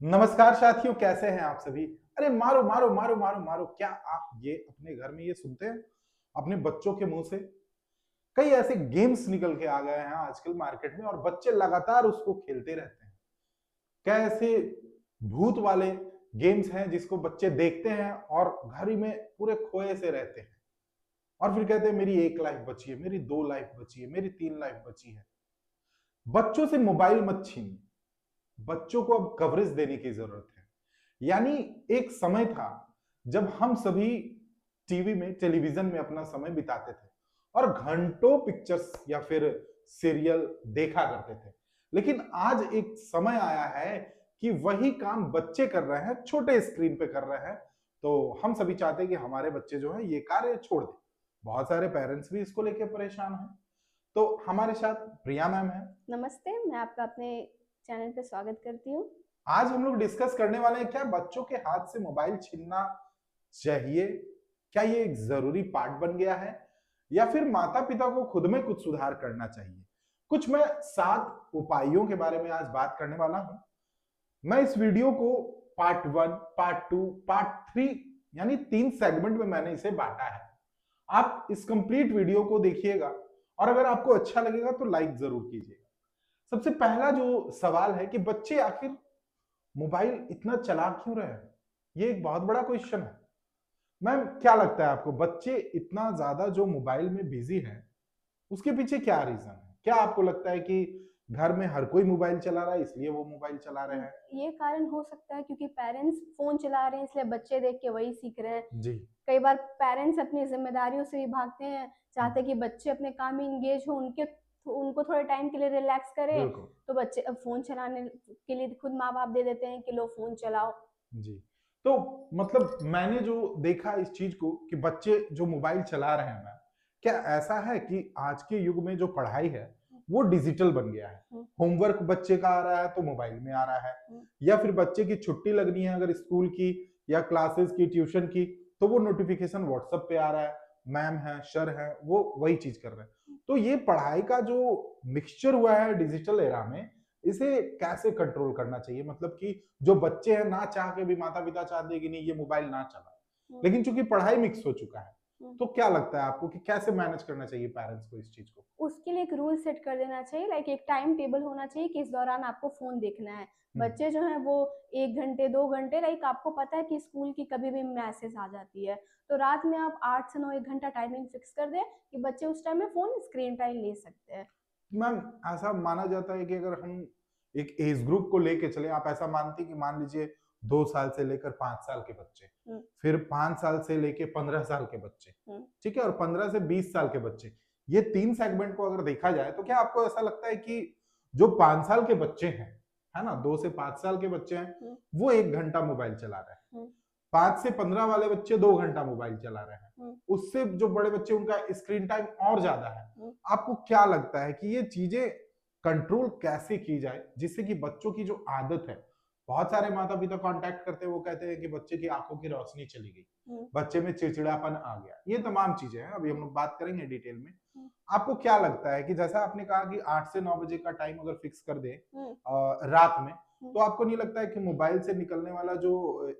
नमस्कार साथियों, कैसे हैं आप सभी। अरे मारो मारो मारो मारो मारो, क्या आप ये अपने घर में ये सुनते हैं अपने बच्चों के मुंह से? कई ऐसे गेम्स निकल के आ गए हैं आजकल मार्केट में और बच्चे लगातार उसको खेलते रहते हैं। क्या ऐसे भूत वाले गेम्स हैं जिसको बच्चे देखते हैं और घर ही में पूरे खोए से रहते हैं और फिर कहते हैं मेरी 1 लाइफ बची है, मेरी 2 लाइफ बची है, मेरी 3 लाइफ बची है। बच्चों से मोबाइल मत छीनिए। बच्चों को अब कवरेज देने की जरूरत है। यानी एक समय था जब हम सभी टीवी में, टेलीविजन में अपना समय बिताते थे और घंटों पिक्चर्स या फिर सीरियल देखा करते थे। लेकिन आज एक समय आया है कि वही काम बच्चे कर रहे हैं, छोटे स्क्रीन पे कर रहे हैं। तो हम सभी चाहते हैं कि हमारे बच्चे जो है ये कार्य छोड़ दें। बहुत सारे पेरेंट्स भी इसको लेके परेशान हैं। तो हमारे साथ प्रिया मैम है। नमस्ते, मैं आपका अपने चैनल पे स्वागत करती हूँ। आज हम लोग डिस्कस करने वाले हैं, क्या बच्चों के हाथ से मोबाइल छीनना चाहिए? क्या ये एक जरूरी पार्ट बन गया है या फिर माता पिता को खुद में कुछ सुधार करना चाहिए? कुछ मैं 7 उपायों के बारे में आज बात करने वाला हूं। मैं इस वीडियो को पार्ट 1, पार्ट 2, पार्ट 3 यानी 3 सेगमेंट में मैंने इसे बांटा है। आप इस कंप्लीट वीडियो को देखिएगा और अगर आपको अच्छा लगेगा तो लाइक जरूर कीजिएगा। सबसे पहला जो सवाल है कि बच्चे आखिर मोबाइल इतना चला क्यों रहे हैं? ये एक बहुत बड़ा क्वेश्चन है। मैम, क्या लगता है आपको, बच्चे इतना ज्यादा जो मोबाइल में बिजी हैं उसके पीछे क्या रीजन है? क्या आपको लगता है कि घर में हर कोई मोबाइल चला रहा है इसलिए वो मोबाइल चला रहे हैं? ये कारण हो सकता है क्योंकि पेरेंट्स फ़ोन चला रहे हैं इसलिए बच्चे देख के वही सीख रहे हैं। जी। कई बार पेरेंट्स अपनी ज़िम्मेदारियों से भी भागते हैं, चाहते हैं कि बच्चे अपने काम में एंगेज हों, उनको थोड़े टाइम के लिए रिलैक्स करें, बिल्कुल। तो बच्चे अब फ़ोन चलाने के लिए खुद माँ-बाप दे देते हैं कि लो फ़ोन चलाओ। जी। तो मतलब मैंने जो देखा इस चीज को कि बच्चे जो मोबाइल चला रहे हैं मैम, क्या ऐसा है कि आज के युग में जो पढ़ाई है वो डिजिटल बन गया है? हुँ, होमवर्क बच्चे का आ रहा है तो मोबाइल में आ रहा है, हुँ, या फिर बच्चे की छुट्टी लगनी है अगर स्कूल की या क्लासेस की, ट्यूशन की, तो वो नोटिफिकेशन व्हाट्सएप पे आ रहा है, मैम है, सर है, वो वही चीज कर रहे हैं। तो ये पढ़ाई का जो मिक्सचर हुआ है डिजिटल एरा में, इसे कैसे कंट्रोल करना चाहिए? मतलब कि जो बच्चे हैं ना चाह के भी माता पिता चाहते हैं कि नहीं ये मोबाइल ना चला, हुँ, लेकिन चूंकि पढ़ाई मिक्स हो चुका है, हुँ। तो क्या लगता है आपको कि कैसे मैनेज करना चाहिए पेरेंट्स को इस चीज को? उसके लिए एक रूल सेट कर देना चाहिए, लाइक एक टाइम टेबल होना चाहिए कि इस दौरान आपको फ़ोन देखना है। हम्म। बच्चे जो हैं वो 1 घंटे, 2 घंटे, लाइक आपको पता है कि स्कूल की कभी भी मैसेज आ जाती है, तो रात में आप 8 से 9 1 घंटा टाइमिंग फिक्स कर दें कि बच्चे उस टाइम में फ़ोन स्क्रीन टाइम ले सकते हैं। मैम, ऐसा माना जाता है कि अगर हम एक एज ग्रुप को लेके चले, आप ऐसा मानती कि मान लीजिए 2 साल से लेकर 5 साल के बच्चे, हुँ, फिर 5 साल से लेके 15 साल के बच्चे, हुँ। ठीक है, और 15 से 20 साल के बच्चे, ये 3 सेगमेंट को अगर देखा जाए तो क्या आपको ऐसा लगता है कि जो 5 साल के बच्चे हैं, है ना, 2 से 5 साल के बच्चे हैं, हुँ, वो 1 घंटा मोबाइल चला रहे हैं? हुँ, 5 से 15 वाले बच्चे 2 घंटा मोबाइल चला रहे हैं। हुँ, उससे जो बड़े बच्चे उनका स्क्रीन टाइम और ज्यादा है। हुँ। आपको क्या लगता है कि ये चीजें कंट्रोल कैसे की जाए जिससे कि बच्चों की जो आदत है, बहुत सारे माता पिता कांटेक्ट करते हैं, वो कहते हैं कि बच्चे की आंखों की रोशनी चली गई, हुँ, बच्चे में चिड़चिड़ापन आ गया, ये तमाम चीजें हैं, अभी हम हुँ, लोग बात करेंगे डिटेल में। हुँ, आपको क्या लगता है कि जैसा आपने कहा कि 8 से 9 बजे का टाइम अगर फिक्स कर दें हुँ, रात में, हुँ, तो आपको नहीं लगता है कि मोबाइल से निकलने वाला जो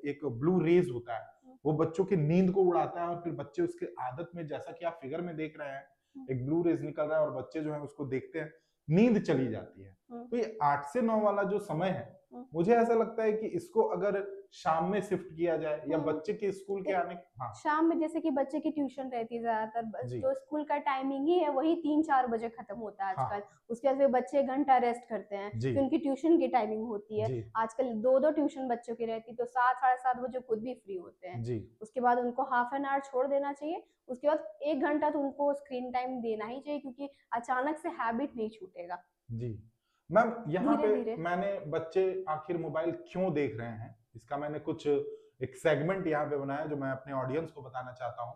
एक ब्लू रेज होता है हुँ, वो बच्चों की नींद को उड़ाता है और फिर बच्चे उसके आदत में, जैसा कि आप फिगर में देख रहे हैं, हुँ, एक ब्लू रेज निकल रहा है और बच्चे जो है उसको देखते हैं, नींद चली जाती है। हुँ, तो ये 8 से 9 वाला जो समय है, हुँ, मुझे ऐसा लगता है कि इसको अगर शाम में शिफ्ट किया जाए या हुँ। बच्चे के स्कूल के एक आने। हाँ। शाम में जैसे कि बच्चे की ट्यूशन रहती है ज़्यादातर, बस जी। जो स्कूल का टाइमिंग ही है वही 3-4 बजे खत्म होता है हाँ। आजकल। उसके बाद फिर बच्चे 1 घंटा रेस्ट करते हैं, जी। फिर उनकी ट्यूशन की टाइमिंग होती है। जी। आजकल 2-2 ट्यूशन बच्चों की रहती है, तो 7 साढ़े 7 बजे खुद भी फ्री होते हैं। जी। उसके बाद उनको हाफ एन आवर छोड़ देना चाहिए। उसके बाद 1 घंटा तो उनको स्क्रीन टाइम देना ही चाहिए, क्योंकि अचानक से हैबिट नहीं छूटेगा। जी। मैम, यहाँ पे धीरे-धीरे। मैंने बच्चे आखिर मोबाइल क्यों देख रहे हैं, इसका मैंने कुछ एक सेगमेंट यहाँ पे बनाया जो मैं अपने ऑडियंस को बताना चाहता हूँ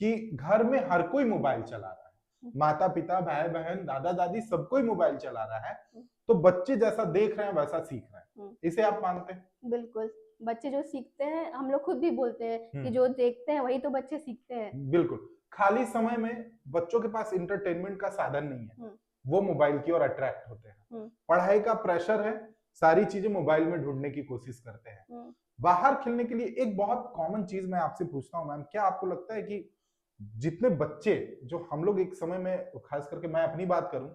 कि घर में हर कोई मोबाइल चला रहा है। हुँ, माता पिता, भाई बहन, दादा दादी, सब कोई मोबाइल चला रहा है। हुँ, तो बच्चे जैसा देख रहे हैं वैसा सीख रहे हैं। हुँ। इसे आप मानते हैं? बिल्कुल। बच्चे जो सीखते हैं, हम लोग खुद भी बोलते हैं कि हम्म। जो देखते हैं वही तो बच्चे सीखते हैं। बिल्कुल। खाली समय में बच्चों के पास इंटरटेनमेंट का साधन नहीं है, हुँ, वो मोबाइल की ओर अट्रैक्ट होते हैं। हुँ, पढ़ाई का प्रेशर है, सारी चीजें मोबाइल में ढूंढने की कोशिश करते हैं। बाहर खेलने के लिए एक बहुत कॉमन चीज मैं आपसे पूछता हूँ मैम, क्या आपको लगता है कि जितने बच्चे जो हम लोग एक समय में, खास करके मैं अपनी बात करूं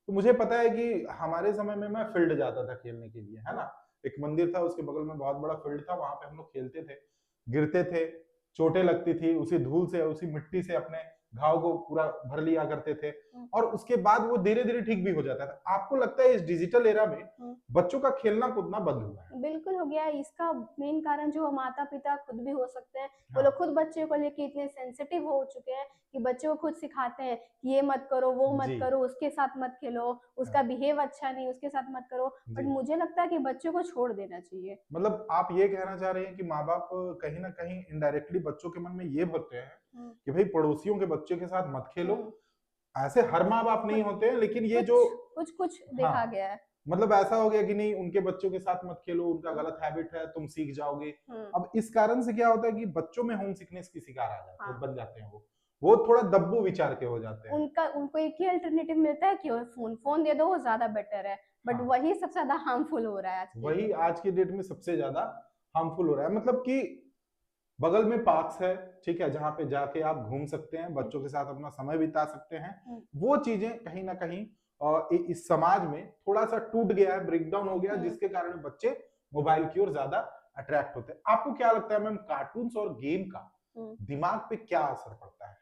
तो मुझे पता है कि हमारे समय में मैं फील्ड जाता था खेलने के लिए, है ना। एक मंदिर था, उसके बगल में बहुत बड़ा फील्ड था, वहां पे हम लोग खेलते थे, गिरते थे, चोटें लगती थी, उसी धूल से उसी मिट्टी से अपने घाव को पूरा भर लिया करते थे, और उसके बाद वो धीरे धीरे ठीक भी हो जाता था। आपको लगता है इस डिजिटल एरा में बच्चों का खेलना कूदना बंद हुआ है? बिल्कुल हो गया है। इसका मेन कारण जो माता पिता खुद भी हो सकते हैं। वो हाँ लोग खुद बच्चे को लेके इतने सेंसिटिव हो चुके हैं कि बच्चे को खुद सिखाते हैं कि ये मत करो, वो मत जी करो, उसके साथ मत खेलो, उसका हाँ बिहेव अच्छा नहीं, उसके साथ मत करो। बट जी। मुझे लगता है कि बच्चों को छोड़ देना चाहिए। मतलब आप ये कहना चाह रहे हैं कि माँ बाप कहीं ना कहीं इनडायरेक्टली बच्चों के मन में ये भरते हैं हम्म, कि भाई पड़ोसियों के बच्चे के साथ मत खेलो। हम्म, ऐसे हर माँ बाप नहीं मत- होते हैं, लेकिन ये कुछ जो, कुछ कुछ हाँ, देखा गया है। मतलब ऐसा हो गया कि नहीं उनके बच्चों के साथ मत खेलो, उनका हम्म, गलत हैबिट है, तुम सीख जाओगे। हम्म, अब इस कारण से क्या होता है कि बच्चों में होम सिकनेस की शिकार आ जाते हाँ। बन जाते हैं, वो थोड़ा दब्बू विचार के हो जाते हैं। उनको एक ही अल्टरनेटिव मिलता है कि वो फोन दे दो, वो ज्यादा बेटर है। बट हाँ, वही सबसे ज्यादा हार्मफुल हो रहा है आज के वही डेट में। आज की डेट में सबसे ज्यादा हार्मफुल हो रहा है। मतलब कि बगल में पार्क्स है, ठीक है, जहां पे जाके आप घूम सकते हैं, बच्चों के साथ अपना समय बिता सकते हैं, वो चीजें कहीं ना कहीं इस समाज में थोड़ा सा टूट गया है, ब्रेकडाउन हो गया, जिसके कारण बच्चे मोबाइल की ओर ज्यादा अट्रैक्ट होते हैं। आपको क्या लगता है मैम, कार्टून्स और गेम का दिमाग पे क्या असर पड़ता है?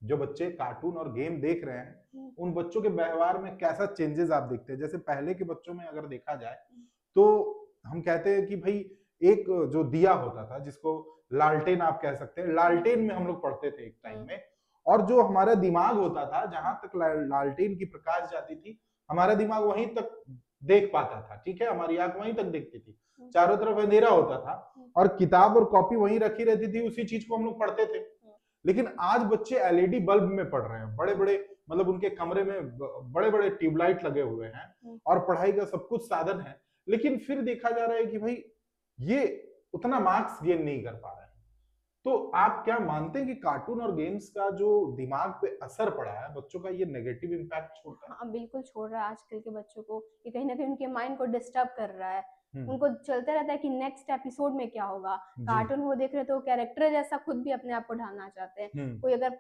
जो बच्चे कार्टून और गेम देख रहे हैं, उन बच्चों के व्यवहार में कैसा चेंजेस आप देखते हैं? जैसे पहले के बच्चों में अगर देखा जाए तो हम कहते हैं कि भाई एक जो दिया होता था, जिसको लालटेन आप कह सकते हैं, लालटेन में हम लोग पढ़ते थे एक टाइम में, और जो हमारा दिमाग होता था, जहां तक लालटेन की प्रकाश जाती थी, हमारा दिमाग वहीं तक देख पाता था, ठीक है, हमारी आंख वहीं तक देखती थी, चारों तरफ अंधेरा होता था, और किताब और कॉपी वहीं रखी रहती थी, उसी चीज को हम लोग पढ़ते थे। लेकिन आज बच्चे एलईडी बल्ब में पढ़ रहे हैं, बड़े बड़े, मतलब उनके कमरे में बड़े बड़े ट्यूबलाइट लगे हुए हैं, और पढ़ाई का सब कुछ साधन है, लेकिन फिर देखा जा रहा है कि भाई ये उतना मार्क्स गेन नहीं कर पा रहे हैं। तो आप क्या मानते हैं कि कार्टून और गेम्स का जो दिमाग पे असर पड़ा है बच्चों का, ये नेगेटिव इम्पैक्ट छोड़ता है? हाँ, बिल्कुल छोड़ रहा है आजकल के बच्चों को। ये कहीं ना कहीं उनके माइंड को डिस्टर्ब कर रहा है। उनको चलते रहता है कि नेक्स्ट एपिसोड में क्या होगा। कार्टून वो देख रहे तो कैरेक्टर जैसा खुद भी अपने आप को ढालना चाहते हैं। कोई अगर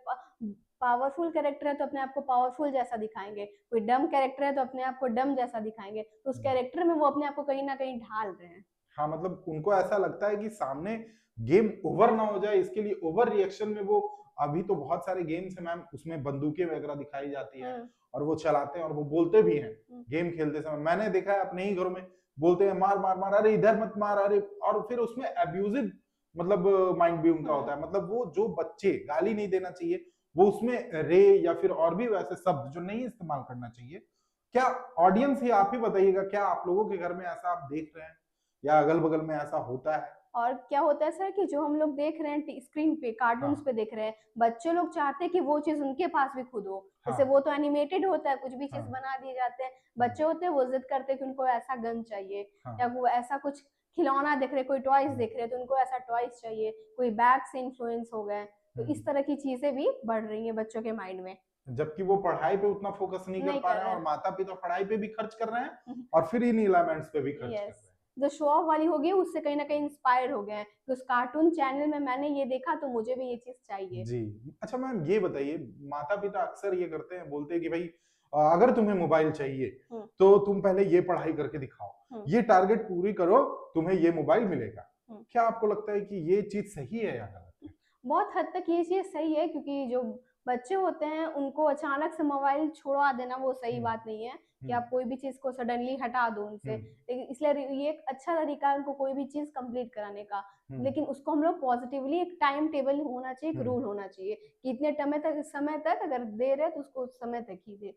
पावरफुल कैरेक्टर है तो अपने आप को पावरफुल जैसा दिखाएंगे, कोई डम कैरेक्टर है तो अपने आप को डम जैसा दिखाएंगे, तो उस कैरेक्टर में वो अपने आप को कहीं ना कहीं ढाल रहे हैं। हाँ, मतलब उनको ऐसा लगता है कि सामने गेम ओवर ना हो जाए, इसके लिए ओवर रिएक्शन में वो, अभी तो बहुत सारे गेम्स हैं मैम, उसमें बंदूकें वगैरह दिखाई जाती हैं, और वो चलाते हैं और वो बोलते भी हैं गेम खेलते समय। मैंने देखा है अपने ही घरों में, बोलते हैं मार मार मार, अरे इधर मत मार, अरे, और फिर उसमें अब्यूजिव मतलब माइंड भी उनका होता है। मतलब वो जो बच्चे, गाली नहीं देना चाहिए, वो उसमें रे या फिर और भी वैसे शब्द जो नहीं इस्तेमाल करना चाहिए। क्या ऑडियंस ही, आप ही बताइएगा, क्या आप लोगों के घर में ऐसा आप देख रहे हैं या अगल बगल में ऐसा होता है? और क्या होता है सर कि जो हम लोग देख रहे हैं स्क्रीन पे, कार्टून्स पे देख रहे हैं, बच्चे लोग चाहते हैं कि वो चीज उनके पास भी खुद हो। जैसे वो तो एनिमेटेड होता है, कुछ भी चीज बना दिए जाते हैं। बच्चे होते हैं वो जिद करते हैं कि उनको ऐसा गन चाहिए, या वो ऐसा कुछ खिलौना देख रहे, कोई टॉयज देख रहे तो उनको ऐसा टॉयज चाहिए, कोई बैग से इन्फ्लुएंस हो गए। तो इस तरह की चीजें भी बढ़ रही है बच्चों के माइंड में, जबकि वो पढ़ाई पे उतना फोकस नहीं कर पा कर रहे रहे हैं, और हैं। माता पिता पढ़ाई पे भी खर्च कर रहे हैं और फिर इन इलेमेंट्स पे भी खर्च कर यस, रहे हैं। जो शो ऑफ वाली होगी उससे कहीं ना कहीं इंस्पायर हो गए हैं कि उस कार्टून चैनल में मैंने ये देखा तो मुझे भी ये चीज चाहिए। जी। अच्छा मैम, ये बताइए, माता पिता अक्सर ये करते हैं, बोलते हैं कि भाई अगर तुम्हें मोबाइल चाहिए तो तुम पहले ये पढ़ाई करके दिखाओ, ये टारगेट पूरी करो, तुम्हें ये मोबाइल मिलेगा। क्या आपको लगता है कि ये चीज सही है या गलत है? बहुत हद तक ये चीज सही है, क्योंकि जो बच्चे होते हैं उनको अचानक से मोबाइल छुड़वा देना वो सही बात नहीं है कि आप कोई भी चीज को सडनली हटा दो उनसे। लेकिन इसलिए ये एक अच्छा तरीका है उनको कोई भी चीज कंप्लीट कराने का। लेकिन उसको हम लोग पॉजिटिवली, एक टाइम टेबल होना चाहिए, एक रूल होना चाहिए कि इतने समय तक अगर दे रहे तो उसको उस समय तक ही दे।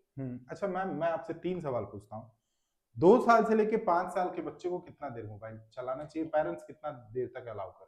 अच्छा मैम, मैं आपसे 3 सवाल पूछता हूँ। 2 साल से लेके 5 साल के बच्चे को कितना देर मोबाइल चलाना चाहिए? पेरेंट्स कितना देर तक अलाउ करें?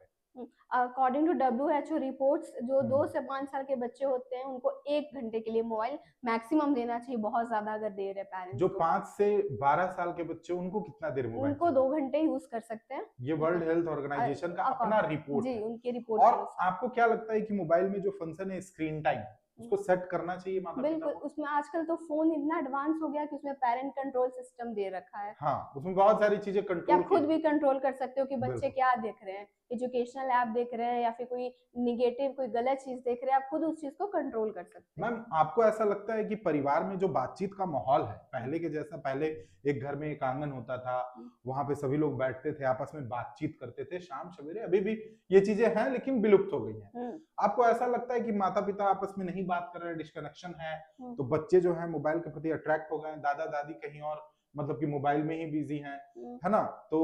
अकॉर्डिंग टू WHO रिपोर्ट्स, जो 2 से 5 साल के बच्चे होते हैं उनको 1 घंटे के लिए मोबाइल मैक्सिमम देना चाहिए, बहुत ज्यादा अगर दे रहे पेरेंट्स जो को। 5 से 12 साल के बच्चे, उनको कितना देर मोबाइल उनको 2 घंटे यूज कर सकते हैं। ये वर्ल्ड हेल्थ ऑर्गेनाइजेशन का अपना रिपोर्ट जी, है। उनकी रिपोर्ट और के अनुसार। आपको क्या लगता है कि मोबाइल में जो फंक्शन है स्क्रीन टाइम, उसको सेट करना चाहिए माता पिता बिल्कुल, को। उसमें आजकल तो फ़ोन इतना एडवांस हो गया कि उसमें पेरेंट कंट्रोल सिस्टम दे रखा है, हाँ, उसमें बहुत सारी चीजें कि आप कंट्रोल की खुद भी कंट्रोल कर सकते हो कि बच्चे बिल्कुल। क्या देख रहे हैं, एजुकेशनल ऐप देख रहे हैं या फिर कोई नेगेटिव कोई गलत चीज़ देख रहे हैं, आप खुद उस चीज़ को कंट्रोल कर सकते हो। मैम आपको ऐसा लगता है कि परिवार में जो बातचीत का माहौल है पहले के जैसा, पहले एक घर में एक आंगन होता था, हुँ, वहां पे सभी लोग बैठते थे, आपस में बातचीत करते थे शाम सवेरे, अभी भी ये चीजें हैं लेकिन विलुप्त हो गई हैं। हुँ, आपको ऐसा लगता है कि माता पिता आपस में नहीं बात कर रहे हैं, डिस्कनेक्शन है, हुँ, तो बच्चे जो है मोबाइल के प्रति अट्रैक्ट हो गए हैं, दादा दादी कहीं और मतलब कि मोबाइल में ही बिजी हैं, हुँ। है ना? तो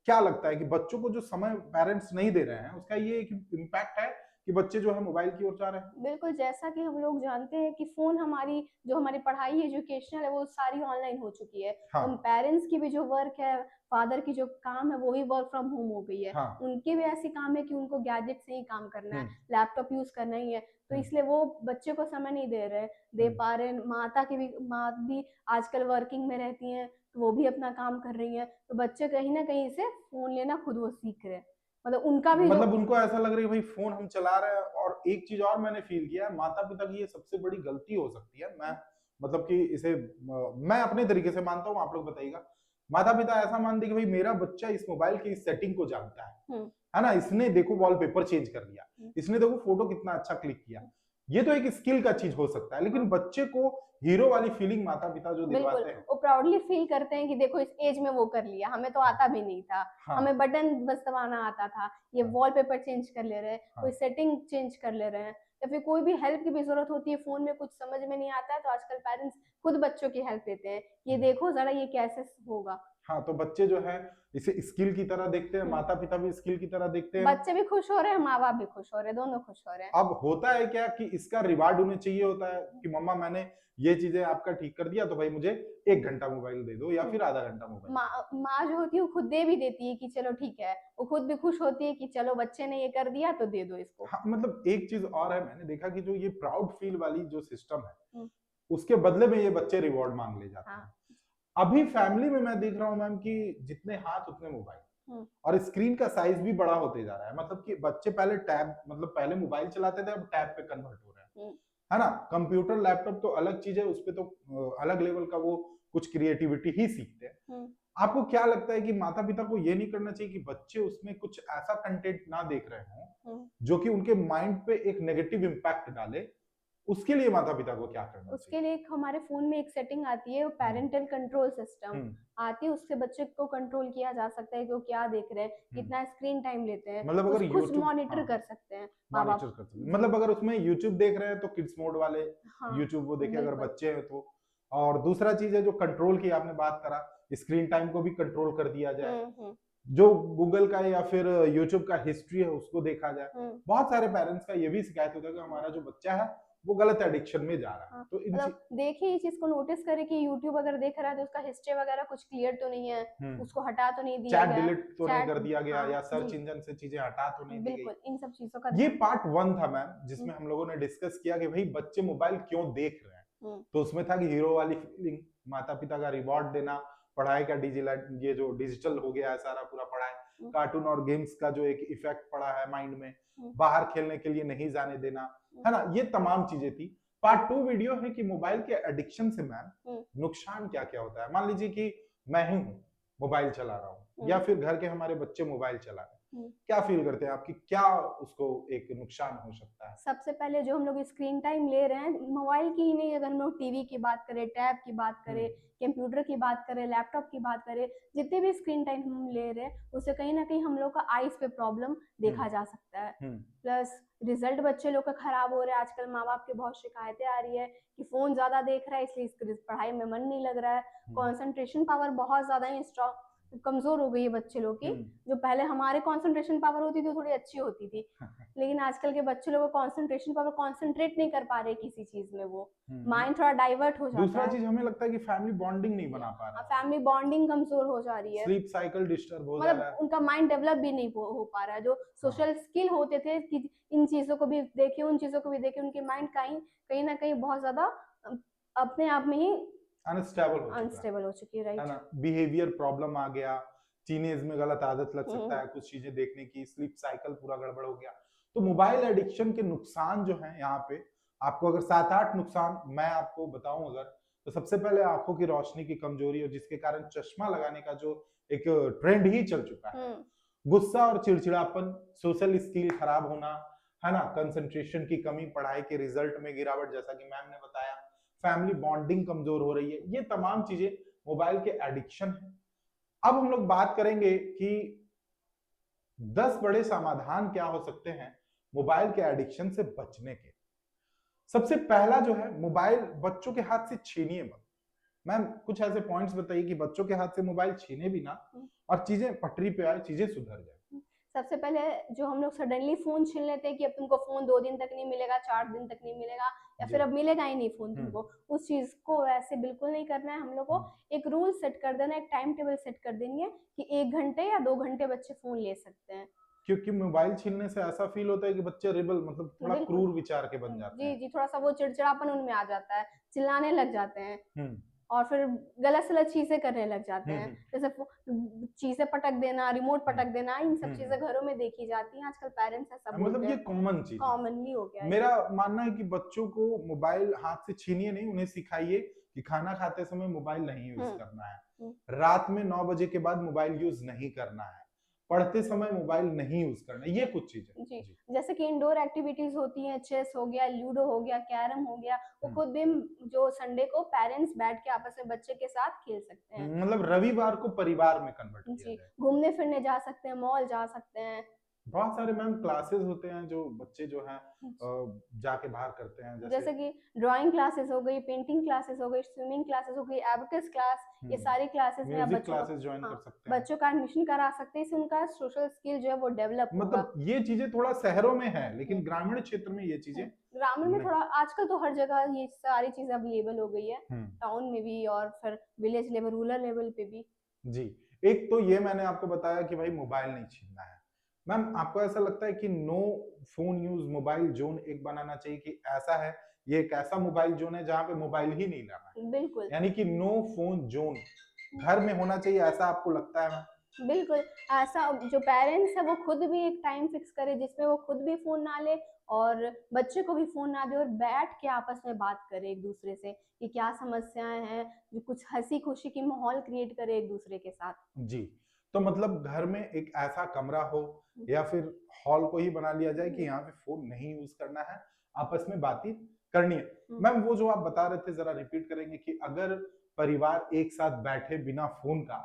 क्या लगता है कि बच्चों को जो समय पेरेंट्स नहीं दे रहे हैं उसका ये एक इम्पैक्ट है कि बच्चे जो है मोबाइल की ओर जा रहे हैं? बिल्कुल, जैसा कि हम लोग जानते हैं कि फ़ोन हमारी जो हमारी पढ़ाई एजुकेशनल है वो सारी ऑनलाइन हो चुकी है। हाँ, हम पेरेंट्स की भी जो वर्क है, फादर की जो काम है वो ही वर्क फ्रॉम होम हो गई है। हाँ। उनके भी ऐसे काम है कि उनको गैजेट से ही काम करना है, हुँ, लैपटॉप यूज़ करना ही है। तो हुँ, इसलिए वो बच्चे को समय नहीं दे हुँ। पा रहे हैं। माँ भी आजकल वर्किंग में रहती हैं, तो वो भी अपना काम कर रही हैं। तो बच्चे कहीं न कहीं से फ़ोन लेना खुद वो सीख रहे हैं। मतलब उनका भी जो मतलब उनको ऐसा लग रहा है भाई फ़ोन हम चला रहे हैं, और एक चीज़ और मैंने फ़ील किया है, माता-पिता की ये सबसे बड़ी गलती हो सकती है। मैं मतलब कि इसे मैं अपने तरीके से मानता हूँ, आप लोग बताइएगा। माता-पिता ऐसा मानते हैं कि भाई मेरा बच्चा इस मोबाइल की इस सेटिंग को जानता हुँ, है ना? इसने देखो वॉलपेपर चेंज कर लिया, हुँ, इसने देखो फ़ोटो कितना अच्छा क्लिक किया। हुँ, ये तो एक स्किल का चीज़ हो सकता है, लेकिन हाँ। बच्चे को हीरो वाली फीलिंग माता-पिता जो बिल्कुल, दिलवाते हैं। वो प्राउडली फ़ील करते हैं कि देखो इस ऐज में वो कर लिया, हमें तो हाँ, आता भी नहीं था। हाँ, हमें बटन बस दबाना आता था, ये हाँ, वॉलपेपर चेंज कर ले रहे हैं, हाँ। कोई सेटिंग चेंज कर ले रहे हैं या फिर कोई भी हेल्प की भी ज़रूरत होती है, फ़ोन में कुछ समझ में नहीं आता है तो आजकल पेरेंट्स खुद बच्चों की हेल्प लेते हैं। ये हुँ। देखो ज़रा ये कैसे होगा? हाँ, तो बच्चे जो हैं इसे स्किल की तरह देखते हैं, हुँ, माता-पिता भी स्किल की तरह देखते हैं। बच्चे भी खुश हो रहे हैं, माँ-बाप भी खुश हो रहे हैं, दोनों खुश हो रहे हैं। अब होता है क्या कि इसका रिवार्ड उन्हें चाहिए होता है कि मम्मा मैंने ये चीज़ें आपका ठीक कर दिया, तो भाई मुझे 1 घंटा मोबाइल दे दो या हुँ। फिर आधा घंटा मोबाइल दे दो। माँ जो होती है वो खुद दे भी देती है कि चलो ठीक है, वो खुद भी खुश होती है कि चलो बच्चे ने ये कर दिया तो दे दो इसको। हाँ, मतलब एक चीज़ और है, मैंने देखा कि जो ये प्राउड फील वाली जो सिस्टम है, हुँ, उसके बदले में ये बच्चे रिवॉर्ड माँग ले जाते हाँ। हैं। अभी फैमिली में मैं देख रहा हूँ मैम कि जितने हाथ उतने मोबाइल, हुँ, और स्क्रीन का साइज़ भी बड़ा होते जा रहा है। मतलब कि बच्चे पहले टैब मतलब पहले मोबाइल चलाते थे, अब टैब पे कन्वर्ट हो रहे हैं। हुँ, है ना? कंप्यूटर, लैपटॉप तो अलग चीज़ है, उसपे तो अलग लेवल का वो कुछ क्रिएटिविटी ही सीखते हैं। हुँ, आपको क्या लगता है कि माता-पिता को ये नहीं करना चाहिए कि बच्चे उसमें कुछ ऐसा कंटेंट ना देख रहे हों, हुँ। जो कि उनके माइंड पे एक नेगेटिव इम्पैक्ट डाले? उसके लिए माता-पिता को क्या करना उसके चाहिए? लिए एक हमारे फ़ोन में एक सेटिंग आती है, हुँ, पैरेंटल कंट्रोल सिस्टम हुँ, आती है, उससे बच्चे को कंट्रोल किया जा सकता है कि वो क्या देख रहे हैं, हुँ। कितना स्क्रीन टाइम लेते हैं, मतलब अगर कुछ यूट्यूब, मॉनिटर हाँ, कर सकते हैं मॉनिटर माँ-बाप। कर सकते हैं। जी, मतलब अगर उसमें यूट्यूब देख रहे हैं तो किड्स मोड वाले हाँ, यूट्यूब वो देखें अगर बिल्कुल। बच्चे हैं तो। और दूसरा चीज़ है जो कंट्रोल की आपने बात करा, स्क्रीन टाइम को भी कंट्रोल कर दिया जाए। हुँ, हुँ, जो गूगल का या फिर यूट्यूब का हिस्ट्री है उसको देखा जाए। हुँ। बहुत सारे पेरेंट्स का ये भी शिकायत होता है कि हमारा जो बच्चा है वो गलत एडिक्शन में जा रहा है। हाँ, तो इन ची मतलब देखिए ये चीज़ को नोटिस करें कि यूट्यूब अगर देख रहा है तो उसका हिस्ट्री वगैरह कुछ क्लियर तो नहीं है, हुँ, उसको हटा तो नहीं दिया चैट गया है, डिलीट तो नहीं चैट कर दिया गया हाँ, या सर्च जी, इंजन से चीज़ें हटा तो नहीं दी गई। बिल्कुल, इन सब चीज़ों का ये ध्यान पार्ट 1 था मैम, हुँ, जिसमें हम लोगों ने डिस्कस किया कि भई बच्चे मोबाइल क्यों देख रहे हैं। हुँ, तो उसमें था कि हीरो वाली फीलिंग, माता-पिता का रिवॉर्ड देना, पढ़ाई का ये जो डिजिटल हो गया है सारा पूरा पढ़ाई, हुँ, कार्टून और गेम्स का जो एक इफ़ेक्ट पड़ा है माइंड में, हुँ, बाहर खेलने के लिए नहीं जाने देना, हुँ, है ना? ये तमाम चीज़ें थी। पार्ट 2 वीडियो है कि मोबाइल के एडिक्शन से मैम हुँ, नुकसान क्या-क्या होता है? मान लीजिए कि मैं ही हूँ, मोबाइल चला रहा हूँ हुँ, या फिर घर के हमारे बच्चे मोबाइल चला रहे हैं। हुँ। क्या फ़ील करते हैं आप कि क्या उसको एक नुकसान हो सकता है? सबसे पहले जो हम लोग स्क्रीन टाइम ले रहे हैं, मोबाइल की ही नहीं अगर हम लोग टीवी की बात करें, टैब की बात हुँ, करें, कंप्यूटर की बात करें, लैपटॉप की बात करें, जितने भी स्क्रीन टाइम हम ले रहे हैं, उससे कहीं न कहीं हम लोग का आइज़ पे प्रॉब्लम हुँ, देखा जा सकता है। हुँ, प्लस रिज़ल्ट बच्चे लोग का खराब हो रहा है, आजकल माँ-बाप की बहुत शिकायतें आ रही है कि फ़ोन ज़्यादा देख रहा है इसलिए इसकी पढ़ाई में मन नहीं लग रहा है, हुँ, कंसंट्रेशन पावर बहुत ज़्यादा ही कमज़ोर हो गई है बच्चे लोग की। हुँ। जो पहले हमारे कंसंट्रेशन पावर होती थी, वो थोड़ी अच्छी होती थी। लेकिन आजकल के बच्चे लोग को कंसंट्रेशन पावर कंसंट्रेट नहीं कर पा रहे किसी चीज़ में वो। हुँ। माइंड थोड़ा डाइवर्ट हो जाता दूसरा है। चीज़ हमें लगता है कि फैमिली बॉन्डिंग नहीं बना पा रहा है। फैमिली बॉन्डिंग कमज़ोर हो जा रही है। स्लीप साइकिल डिस्टर्ब हो जा रहा मतलब है। उनका माइंड डेवलप भी नहीं हो पा रहा है। जो हाँ, सोशल स्किल होते थे कि इन चीज़ों को भी देखें, उन चीज़ों को भी देखें, उनकी माइंड कहीं कहीं न कहीं बहुत ज़्यादा अ, अपने आप में ही अनस्टेबल हो चुका अनस्टेबल हो चुकी है, है राइट? ना? बिहेवियर प्रॉब्लम आ गया, टीनेज में गलत आदत लग सकता हुँ, है कुछ चीज़ें देखने की, स्लीप साइकिल पूरा गड़बड़ हो गया। तो मोबाइल एडिक्शन के नुकसान जो हैं यहाँ पे, आपको अगर 7-8 नुकसान मैं आपको बताऊं अगर, तो सबसे पहले आंखों की रोशनी की कमजोरी, और जिसके कारण चश्मा लगाने का जो एक ट्रेंड ही चल चुका है, गुस्सा और चिड़चिड़ापन, सोशल स्किल खराब होना, है ना, कंसंट्रेशन की कमी, पढ़ाई के रिजल्ट में गिरावट, जैसा कि मैम ने बताया, फैमिली बॉन्डिंग कमजोर हो रही है, ये तमाम चीजें मोबाइल के एडिक्शन है। अब हम लोग बात करेंगे कि 10 बड़े समाधान क्या हो सकते हैं मोबाइल के एडिक्शन से बचने के। सबसे पहला जो है, मोबाइल बच्चों के हाथ से छीनिए मत। मैम कुछ ऐसे पॉइंट्स बताइए कि बच्चों के हाथ से मोबाइल छीने भी ना, और चीजें पटरी पे आए, चीजें सुधर जाए। सबसे पहले जो हम लोग सडनली फोन छीन लेते हैं कि अब तुमको फोन 2 दिन तक नहीं मिलेगा, 4 दिन तक नहीं मिलेगा, या फिर अब मिलेगा ही नहीं फोन तुमको, उस चीज को वैसे बिल्कुल नहीं करना है। हम लोग को एक रूल सेट कर देना, एक टाइम टेबल सेट कर देंगे कि 1 घंटे या 2 घंटे बच्चे फोन ले सकते हैं। क्योंकि मोबाइल छीनने से ऐसा फील होता है कि बच्चे रिबल, मतलब थोड़ा क्रूर विचार के बन जाते हैं। जी, थोड़ा सा वो चिड़चिड़ापन उनमें आ जाता है, चिल्लाने लग जाते हैं और फिर गलत सलत चीजें करने लग जाते हैं, जैसे चीजें पटक देना, रिमोट पटक देना, इन सब चीजें घरों में देखी जाती हैं आजकल। पेरेंट्स ऐसा बोलते हैं, मतलब ये कॉमन चीज, कॉमनली हो गया है। मेरा मानना है कि बच्चों को मोबाइल हाथ से छीनिए नहीं, उन्हें सिखाइए कि खाना खाते समय मोबाइल नहीं यूज करना है, रात में 9 बजे के बाद मोबाइल यूज नहीं करना है, पढ़ते समय मोबाइल नहीं यूज करना, ये कुछ चीजें जी। जैसे कि इंडोर एक्टिविटीज होती हैं, चेस हो गया, लूडो हो गया, कैरम हो गया, वो खुद भी जो संडे को पेरेंट्स बैठ के आपस में बच्चे के साथ खेल सकते हैं। मतलब रविवार को परिवार में कन्वर्ट किया जाए। घूमने फिरने जा सकते हैं, मॉल जा सकते हैं। बहुत सारे मैम क्लासेस होते हैं जो बच्चे जो हैं जाके बाहर करते हैं, जैसे कि ड्राइंग क्लासेस हो गई, पेंटिंग क्लासेस हो गई, स्विमिंग क्लासेस हो गई, एबेकस क्लास, ये सारी क्लासेस में म्यूजिक क्लासेस ज्वाइन कर सकते हैं, बच्चों का एडमिशन करा सकते हैं। इससे उनका सोशल स्किल जो है वो डेवलप होगा। मतलब ये चीजें थोड़ा शहरों में है, लेकिन ग्रामीण क्षेत्र में ये चीजें, ग्रामीण में थोड़ा आजकल तो हर जगह ये सारी चीजें अवेलेबल हो गई है, टाउन में भी और फिर विलेज लेवल, रूरल लेवल पे भी। जी, एक तो ये मैंने आपको बताया कि भाई मोबाइल नहीं छीनना है। मैम आपको ऐसा लगता है कि no phone use mobile zone एक बनाना चाहिए, कि ऐसा है ये एक ऐसा मोबाइल जोन है जहां पे मोबाइल ही नहीं लाना है, बिल्कुल, यानी कि नो फोन जोन घर में होना चाहिए, ऐसा आपको लगता है मैम? बिल्कुल ऐसा जो पेरेंट्स है वो खुद भी एक टाइम फिक्स करे जिसमें वो खुद भी फोन ना ले और बच्चे को भी फोन ना दे, और बैठ के आपस में बात करे एक दूसरे से कि क्या समस्याएं हैं, जो कुछ हंसी खुशी की माहौल क्रिएट करे एक दूसरे के साथ। जी, तो मतलब घर में एक ऐसा कमरा हो या फिर हॉल को ही बना लिया जाए कि यहाँ पे फोन नहीं यूज करना है, आपस में बातचीत करनी है। मैम वो जो आप बता रहे थे जरा रिपीट करेंगे कि अगर परिवार एक साथ बैठे बिना फोन का,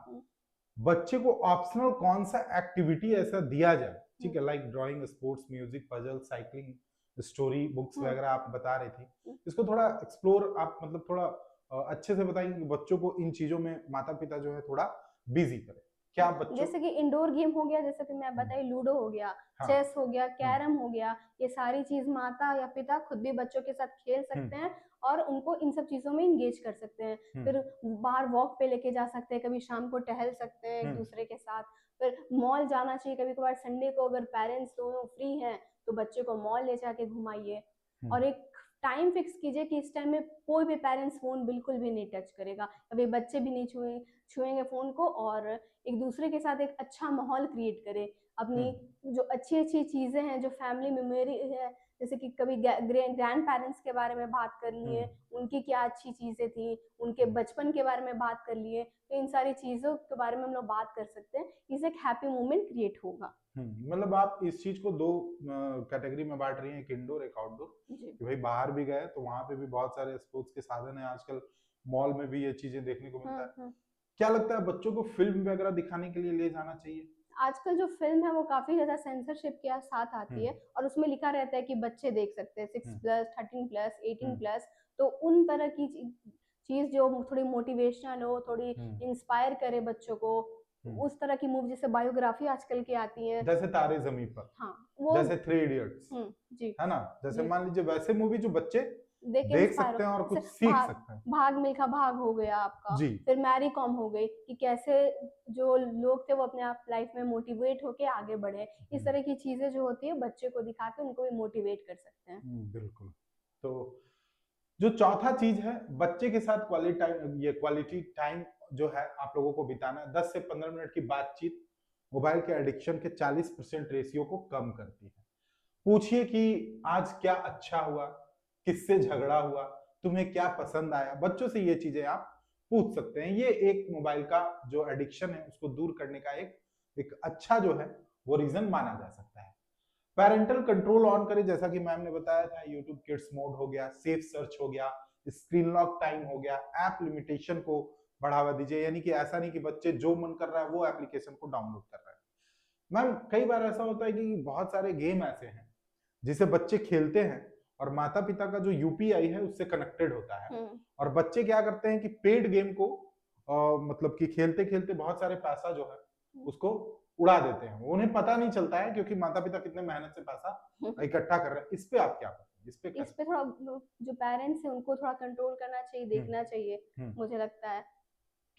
बच्चे को ऑप्शनल कौन सा एक्टिविटी ऐसा दिया जाए, ठीक है, like drawing, sports, music, puzzle, cycling, story books वगैरह आप बता रही थी, इसको थोड़ा एक्सप्लोर आप मतलब थोड़ा अच्छे से बताएंगे कि बच्चों को इन चीजों में माता पिता जो है थोड़ा बिजी करें। क्या बच्चों, जैसे कि इंडोर गेम हो गया, जैसे कि मैं बताई लूडो हो गया, चेस हो गया, कैरम हो गया, ये सारी चीज माता या पिता खुद भी बच्चों के साथ खेल सकते हैं और उनको इन सब चीजों में इंगेज कर सकते हैं। फिर बाहर वॉक पे लेके जा सकते हैं, कभी शाम को टहल सकते हैं एक दूसरे के साथ। फिर मॉल जाना चाहिए कभी कभार, संडे को अगर पेरेंट्स दोनों फ्री हैं तो बच्चे को मॉल ले जाके घुमाइए। और एक टाइम फिक्स कीजिए कि इस टाइम में कोई भी पेरेंट्स फोन बिल्कुल भी नहीं टच करेगा, अभी बच्चे भी नहीं छुएंगे फोन को, और एक दूसरे के साथ एक अच्छा माहौल क्रिएट करें। अपनी जो अच्छी अच्छी चीजें हैं, जो फैमिली मेमोरी है, जैसे कि कभी ग्रैंड पेरेंट्स के बारे में बात कर लिए, उनकी क्या अच्छी चीजें थी, उनके बचपन के बारे में बात कर लिए, तो इन सारी चीजों के बारे में हम लोग बात कर सकते हैं। इससे एक हैप्पी मोमेंट क्रिएट होगा। मतलब आप इस चीज को दो कैटेगरी में बांट रही हैं, एक इंडोर एक आउटडोर, कि भाई बाहर भी गए तो वहां पे भी बहुत सारे स्पोर्ट्स के साधन है, आजकल मॉल में भी ये चीजें देखने को मिलता है। क्या लगता है बच्चों को फिल्म वगैरह दिखाने के लिए ले जाना चाहिए? आजकल जो फिल्म है वो काफी ज्यादा सेंसरशिप के साथ आती है और उसमें लिखा रहता है कि बच्चे देख सकते हैं 6+, 13+, 18+, तो उन तरह की चीज जो थोड़ी मोटिवेशनल हो, थोड़ी इंस्पायर करे बच्चों को, उस तरह की मूवी जैसे बायोग्राफी आजकल की आती है, जैसे तारे जमीन पर, हाँ वो, जैसे 3 इडियट्स, जी है ना, जैसे मान लीजिए वैसे मूवी जो बच्चे देख सकते हैं और कुछ सीख सकते हैं। भाग मिल्खा भाग हो गया आपका, फिर मैरी कॉम हो गई, कि कैसे जो लोग थे वो अपने आप लाइफ में मोटिवेट होके आगे बढ़े। इस तरह की चीजें जो होती है बच्चे को दिखा के उनको भी मोटिवेट कर सकते हैं। बिल्कुल। तो जो चौथा चीज है, बच्चे के साथ क्वालिटी टाइम जो है आप लोगों को बिताना है। 10 से 15 मिनट की बातचीत मोबाइल के एडिक्शन के 40% रेशियो को कम करती है। पूछिए कि आज क्या अच्छा हुआ, किससे झगड़ा हुआ, तुम्हें क्या पसंद आया, बच्चों से ये चीजें आप पूछ सकते हैं। ये एक मोबाइल का जो एडिक्शन है उसको दूर करने का एक अच्छा जो है वो रीजन माना जा सकता है। पेरेंटल कंट्रोल ऑन करें, जैसा कि मैम ने बताया था, यूट्यूब किड्स मोड हो गया, सेफ सर्च हो गया, स्क्रीन लॉक टाइम हो गया, ऐप लिमिटेशन को बढ़ावा दीजिए, यानी कि ऐसा नहीं कि बच्चे जो मन कर रहा है वो एप्लीकेशन को डाउनलोड कर रहा है। मैम कई बार ऐसा होता है कि बहुत सारे गेम ऐसे हैं जिसे बच्चे खेलते हैं और माता पिता का जो यूपीआई है उससे कनेक्टेड होता है, और बच्चे क्या करते हैं कि पेड गेम को मतलब कि खेलते खेलते बहुत सारे पैसा जो है उसको उड़ा देते हैं, उन्हें पता नहीं चलता है क्योंकि माता पिता कितने मेहनत से पैसा इकट्ठा कर रहे हैं। इस पे आप क्या करते हैं? इस पे थोड़ा जो पेरेंट्स हैं उनको थोड़ा कंट्रोल करना चाहिए, देखना चाहिए, मुझे लगता है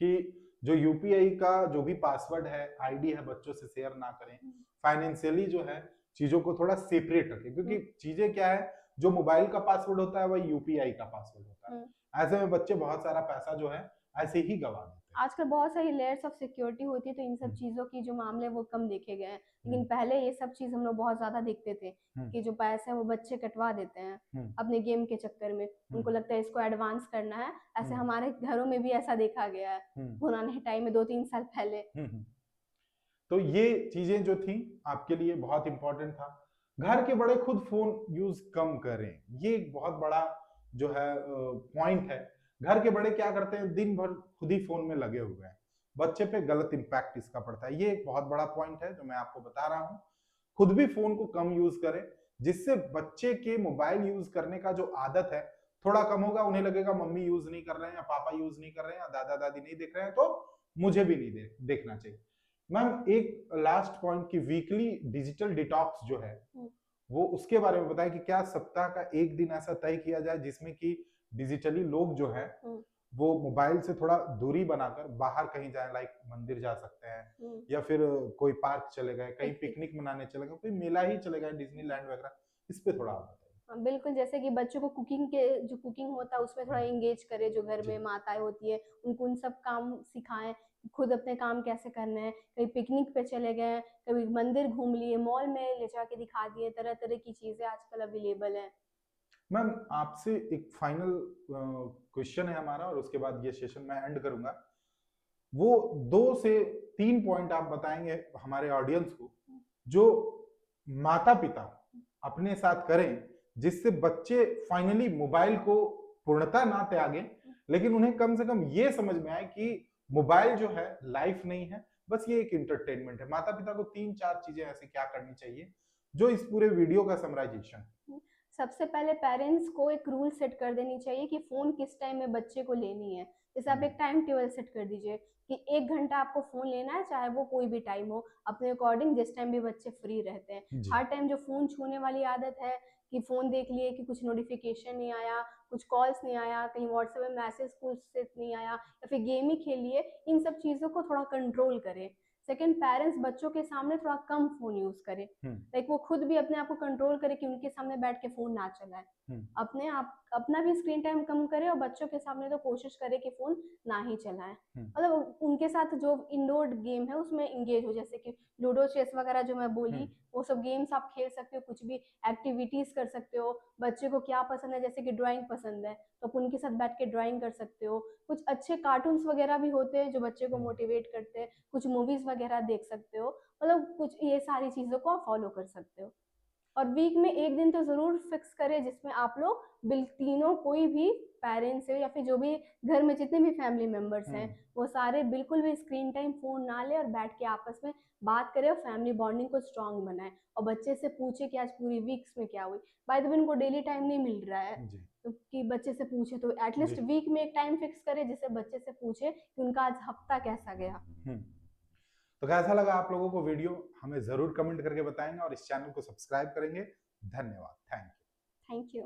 कि जो यूपीआई का जो भी पासवर्ड है, आईडी है, बच्चों से शेयर ना करें। फाइनेंशियली जो है चीजों को थोड़ा सेपरेट रखें, क्योंकि चीजें क्या है, जो मोबाइल का पासवर्ड होता है वही यूपीआई का पासवर्ड होता है। ऐसे में बच्चे बहुत सारा पैसा जो है ऐसे ही गवा देते हैं। आजकल बहुत सारी लेयर्स ऑफ सिक्योरिटी होती है, तो इन सब चीजों की जो मामले वो कम देखे गए हैं, लेकिन पहले ये सब चीज हम लोग बहुत ज्यादा देखते थे कि जो पैसे हैं वो बच्चे कटवा देते हैं अपने गेम के चक्कर में, उनको लगता है इसको एडवांस करना है। ऐसे हमारे घरों में भी ऐसा देखा गया है पुराने टाइम में 2-3 साल पहले। तो ये चीजें जो थी आपके लिए बहुत इंपॉर्टेंट था। घर के बड़े खुद फोन यूज कम करें, ये एक बहुत बड़ा जो है पॉइंट है। घर के बड़े क्या करते हैं, दिन भर खुद ही फोन में लगे हुए हैं, बच्चे पे गलत इंपैक्ट इसका पड़ता है। ये एक बहुत बड़ा पॉइंट है जो मैं आपको बता रहा हूँ। खुद भी फोन को कम यूज करें, जिससे बच्चे के मोबाइल यूज करने का जो आदत है थोड़ा कम होगा। उन्हें लगेगा मम्मी यूज नहीं कर रहे हैं या पापा यूज नहीं कर रहे हैं या दादा दादी नहीं देख रहे हैं तो मुझे भी नहीं देखना चाहिए। मैम एक लास्ट पॉइंट की वीकली डिजिटल डिटॉक्स जो है वो उसके बारे में बताएं कि क्या सप्ताह का एक दिन ऐसा तय किया जाए जिसमें कि डिजिटली लोग जो है वो मोबाइल से थोड़ा दूरी बनाकर बाहर कहीं जाए, लाइक मंदिर जा सकते हैं या फिर कोई पार्क चले गए, कहीं पिकनिक मनाने चले गए, कोई मेला ही चले गए, डिज्नीलैंड वगैरह। इस पे थोड़ा आप बताइए। बिल्कुल, जैसे कि बच्चों को जो कुकिंग होता है उसमें थोड़ा एंगेज करे, जो घर में माताएं होती है उनको उन सब काम सिखाएं, खुद अपने काम कैसे करने हैं। कहीं पिकनिक पे चले गए, कभी मंदिर घूम लिए, मॉल में ले जाके दिखा दिए, तरह तरह की चीजें आजकल अवेलेबल है। मैम आपसे एक फाइनल क्वेश्चन है हमारा और उसके बाद ये सेशन मैं एंड करूंगा। वो 2 से 3 पॉइंट आप बताएंगे हमारे ऑडियंस को जो माता पिता अपने साथ करें जिससे बच्चे फाइनली मोबाइल को पूर्णतः ना त्यागें, लेकिन उन्हें कम से कम ये समझ में आए कि मोबाइल जो है लाइफ नहीं है, बस ये एक इंटरटेनमेंट है। माता पिता को 3-4 चीजें ऐसे क्या करनी चाहिए जो इस पूरे वीडियो का समराइजेशन? सबसे पहले पेरेंट्स को एक रूल सेट कर देनी चाहिए कि फोन किस टाइम में बच्चे को लेनी है। जैसे आप एक टाइम टेबल सेट कर दीजिए कि 1 घंटा आपको फोन लेना है, चाहे वो कोई भी टाइम हो, अपने अकॉर्डिंग, जिस टाइम भी बच्चे फ्री रहते हैं। हर टाइम जो फोन छूने वाली आदत है कि फोन देख लिए कि कुछ नोटिफिकेशन नहीं आया, कुछ कॉल्स नहीं आया, कहीं व्हाट्सएप में मैसेज कुछ से नहीं आया, या फिर गेम ही खेल लिए, इन सब चीजों को थोड़ा कंट्रोल करें। सेकंड, पेरेंट्स बच्चों के सामने थोड़ा कम फोन यूज करें, लाइक वो खुद भी अपने आप को कंट्रोल करे कि उनके सामने बैठ के फोन ना चलाए, अपने आप अपना भी स्क्रीन टाइम कम करे और बच्चों के सामने तो कोशिश करे कि फोन ना ही चलाए। मतलब उनके साथ जो इंडोर गेम है उसमें इंगेज हो, जैसे कि लूडो, चेस वगैरह जो मैं बोली, वो सब गेम्स आप खेल सकते हो, कुछ भी एक्टिविटीज कर सकते हो। बच्चे को क्या पसंद है, जैसे कि ड्राइंग पसंद है तो आप उनके साथ बैठ के ड्राइंग कर सकते हो। कुछ अच्छे कार्टून्स वगैरह भी होते हैं जो बच्चे को मोटिवेट करते हैं, कुछ मूवीज वगैरह देख सकते हो। मतलब कुछ ये सारी चीजों को आप फॉलो कर सकते हो। और वीक में एक दिन तो जरूर फिक्स करें जिसमें आप लोग तीनों, कोई भी पेरेंट्स है या फिर जो भी घर में जितने भी फैमिली मेंबर्स हैं, वो सारे बिल्कुल भी स्क्रीन टाइम फोन ना ले और बैठ के आपस में बात करें और फैमिली बॉन्डिंग को स्ट्रांग बनाए। और बच्चे से पूछे कि आज पूरी वीक्स में क्या हुई। बाय द वे उनको डेली टाइम नहीं मिल रहा है तो कि बच्चे से पूछे, तो एटलीस्ट वीक में एक टाइम फिक्स करे जिससे बच्चे से पूछे कि उनका आज हफ्ता कैसा गया। तो कैसा लगा आप लोगों को वीडियो, हमें जरूर कमेंट करके बताएंगे और इस चैनल को सब्सक्राइब करेंगे। धन्यवाद। Thank you.